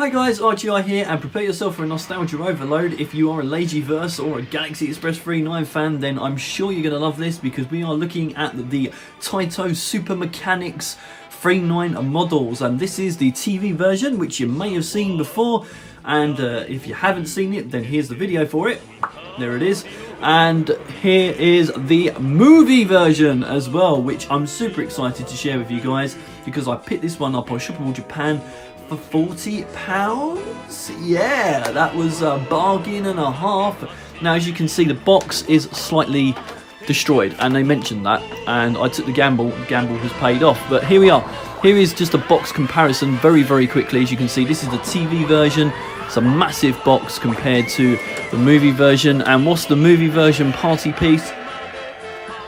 Hi guys, RGI here, and prepare yourself for a nostalgia overload. If you are a Leijiverse or a Galaxy Express 39 fan, then I'm sure you're going to love this, because we are looking at the Taito Super Mechanics 39 models, and this is the TV version, which you may have seen before, and if you haven't seen it, then here's the video for it. There it is. And here is the movie version as well, which I'm super excited to share with you guys, because I picked this one up on Shopping Mall Japan for £40. Yeah, that was a bargain and a half. Now, as you can see, the box is slightly destroyed, and they mentioned that, and I took the gamble. The gamble has paid off. But here we are. Here is just a box comparison very quickly. As you can see, this is the TV version. It's a massive box compared to the movie version. And what's the movie version party piece?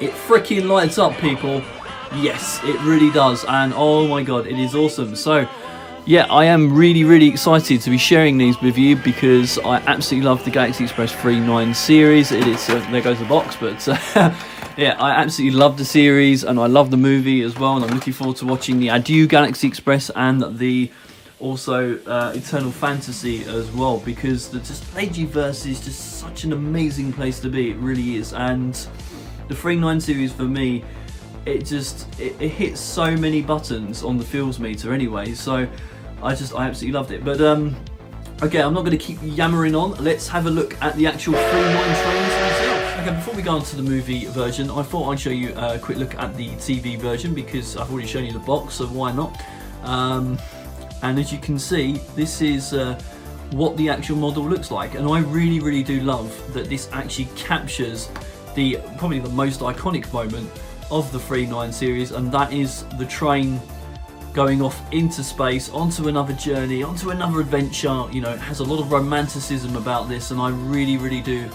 It freaking lights up, people. Yes, it really does. And oh my god, it is awesome. So yeah, I am really excited to be sharing these with you, because I absolutely love the Galaxy Express 39 series. It is there goes the box, but yeah, I absolutely love the series, and I love the movie as well, and I'm looking forward to watching the Adieu Galaxy Express and the also Eternal Fantasy as well, because the Leijiverse is just such an amazing place to be. It really is. And the 39 series for me, it hits so many buttons on the feels meter anyway, so I absolutely loved it. But okay, I'm not going to keep yammering on. Let's have a look at the actual 39 trains themselves. Okay, before we go on to the movie version, I thought I'd show you a quick look at the TV version, because I've already shown you the box, so why not? And as you can see, this is what the actual model looks like, and I really do love that this actually captures probably the most iconic moment of the 39 series, and that is the train going off into space, onto another journey, onto another adventure. You know, it has a lot of romanticism about this, and I really do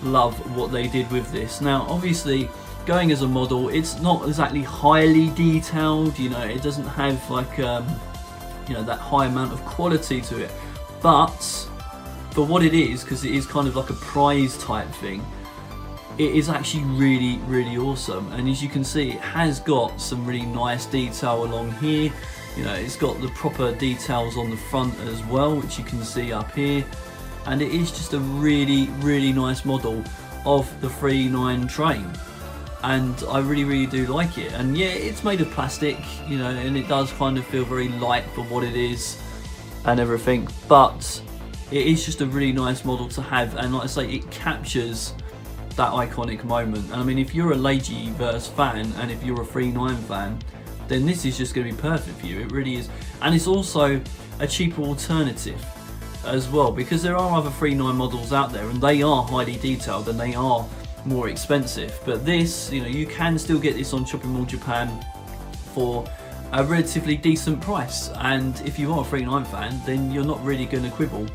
love what they did with this. Now, obviously, going as a model, it's not exactly highly detailed. You know, it doesn't have like you know, that high amount of quality to it, but for what it is, because it is kind of like a prize type thing, it is actually really awesome. And as you can see, it has got some really nice detail along here. You know, it's got the proper details on the front as well, which you can see up here, and it is just a really nice model of the 39 train, and I really do like it. And yeah, it's made of plastic, you know, and it does kind of feel very light for what it is and everything, but it is just a really nice model to have. And like I say, it captures that iconic moment. And I mean, if you're a Leijiverse fan, and if you're a 39 fan, then this is just going to be perfect for you. It really is. And it's also a cheaper alternative as well, because there are other 39 models out there, and they are highly detailed and they are more expensive. But this, you know, you can still get this on Shopping Mall Japan for a relatively decent price. And if you are a 39 fan, then you're not really going to quibble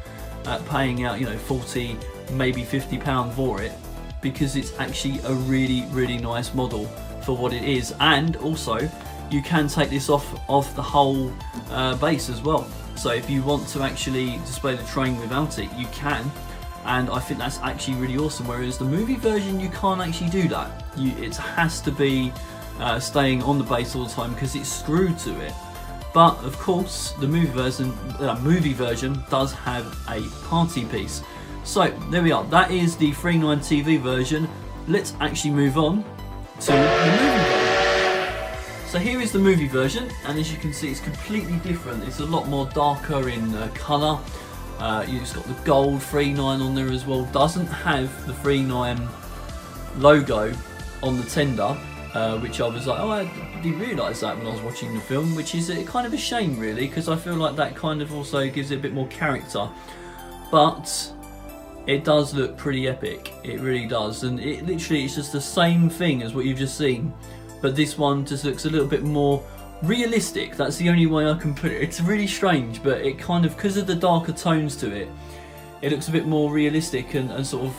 at paying out, you know, 40, maybe £50 for it, because it's actually a really nice model for what it is. And also, you can take this off the whole base as well. So if you want to actually display the train without it, you can, and I think that's actually really awesome. Whereas the movie version, you can't actually do that. It has to be staying on the base all the time, because it's screwed to it. But of course, the movie version does have a party piece. So there we are. That is the 39 TV version. Let's actually move on to the movie version. So here is the movie version, and as you can see, it's completely different. It's a lot more darker in colour. It's got the gold 39 on there as well. Doesn't have the 39 logo on the tender, which I was like, oh, I didn't realise that when I was watching the film, which is kind of a shame really, because I feel like that kind of also gives it a bit more character. But it does look pretty epic, it really does, and it literally is just the same thing as what you've just seen, but this one just looks a little bit more realistic. That's the only way I can put it. It's really strange, but it kind of, because of the darker tones to it, it looks a bit more realistic and sort of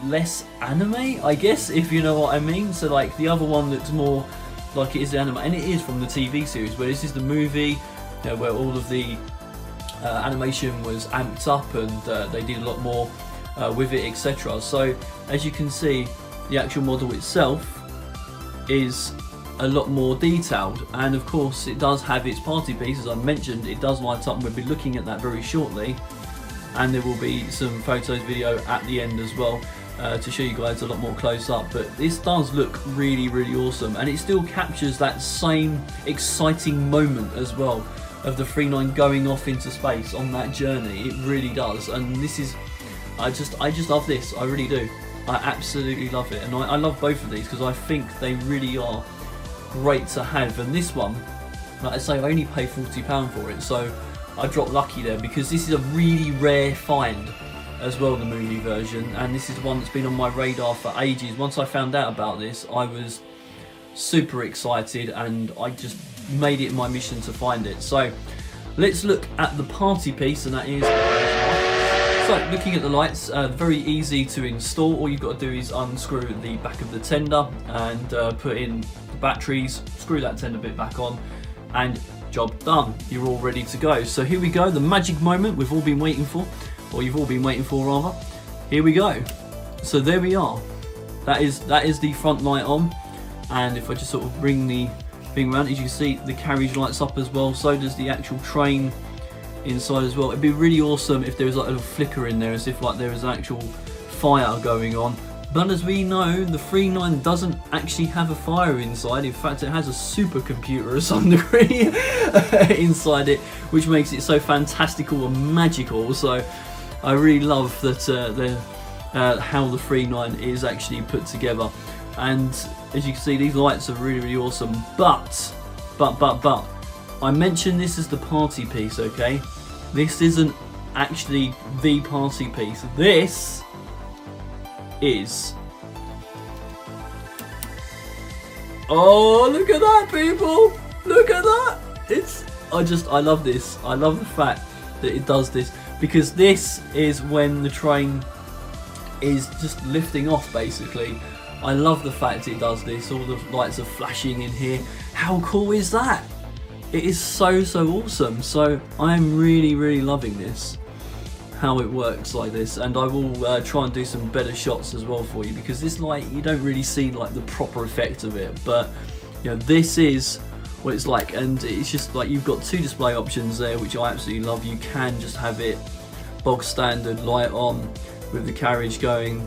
less anime, I guess, if you know what I mean. So like the other one looks more like it is the anime, and it is from the TV series, where this is the movie, you know, where all of the animation was amped up, and they did a lot more with it, etc. So as you can see, the actual model itself is a lot more detailed, and of course it does have its party piece, as I mentioned. It does light up, and we'll be looking at that very shortly, and there will be some photos, video at the end as well, to show you guys a lot more close up. But this does look really, really awesome, and it still captures that same exciting moment as well of the 3-9 going off into space on that journey. It really does, and this is, I just love this. I really do. I absolutely love it, and I love both of these because I think they really are great to have. And this one, like I say, I only paid £40 for it, so I dropped lucky there, because this is a really rare find as well, the movie version, and this is one that's been on my radar for ages. Once I found out about this, I was super excited, and I just made it my mission to find it. So let's look at the party piece, and that is, so looking at the lights, very easy to install. All you've got to do is unscrew the back of the tender and put in the batteries, screw that tender bit back on, and job done. You're all ready to go. So here we go, the magic moment we've all been waiting for, or you've all been waiting for rather. Here we go. So there we are. That is the front light on, and if I just sort of bring the thing around, as you can see, the carriage lights up as well. So does the actual train inside as well. It'd be really awesome if there was like a little flicker in there, as if like there was an actual fire going on. But as we know, the 3-9 doesn't actually have a fire inside. In fact, it has a supercomputer of some degree inside it, which makes it so fantastical and magical. So I really love that how the 3-9 is actually put together. And as you can see, these lights are really, really awesome. But I mentioned this as the party piece, okay? This isn't actually the party piece. This is... oh, look at that, people! Look at that! I love this. I love the fact that it does this, because this is when the train is just lifting off, basically. I love the fact it does this. All the lights are flashing in here. How cool is that? It is so awesome. So I'm really, really loving this, how it works like this, and I will try and do some better shots as well for you, because this light, you don't really see like the proper effect of it, but you know, this is what it's like. And it's just like, you've got two display options there, which I absolutely love. You can just have it bog standard light on with the carriage going,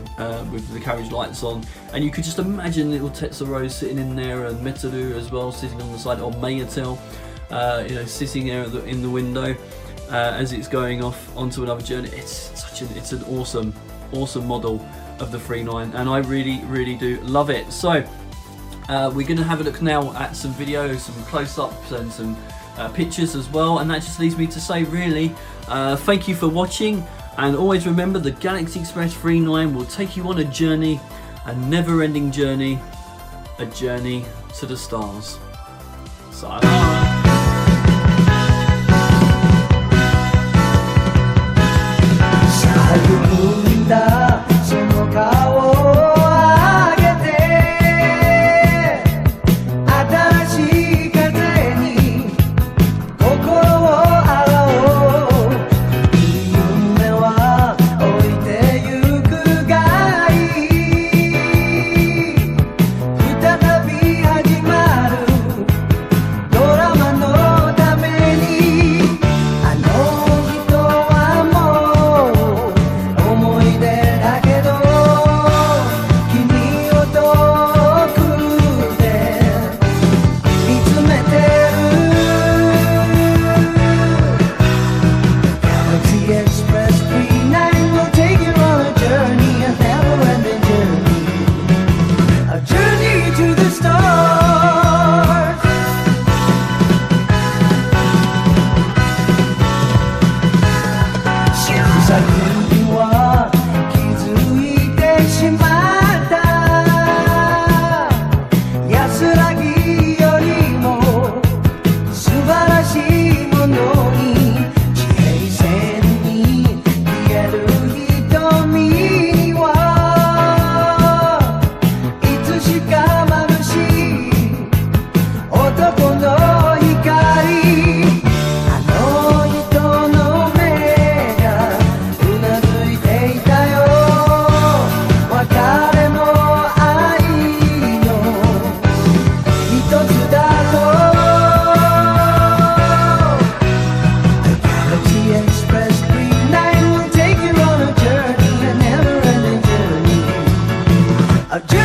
with the carriage lights on, and you could just imagine little Tetsuro sitting in there, and Metaru as well sitting on the side, or Mayatel, you know, sitting there in the window as it's going off onto another journey. It's an awesome model of the 3-9, and I really do love it. So we're going to have a look now at some videos, some close-ups, and some pictures as well, and that just leaves me to say, really, thank you for watching. And always remember, the Galaxy Express 3-9 will take you on a journey, a never-ending journey, a journey to the stars. Sayonara. That Adieu.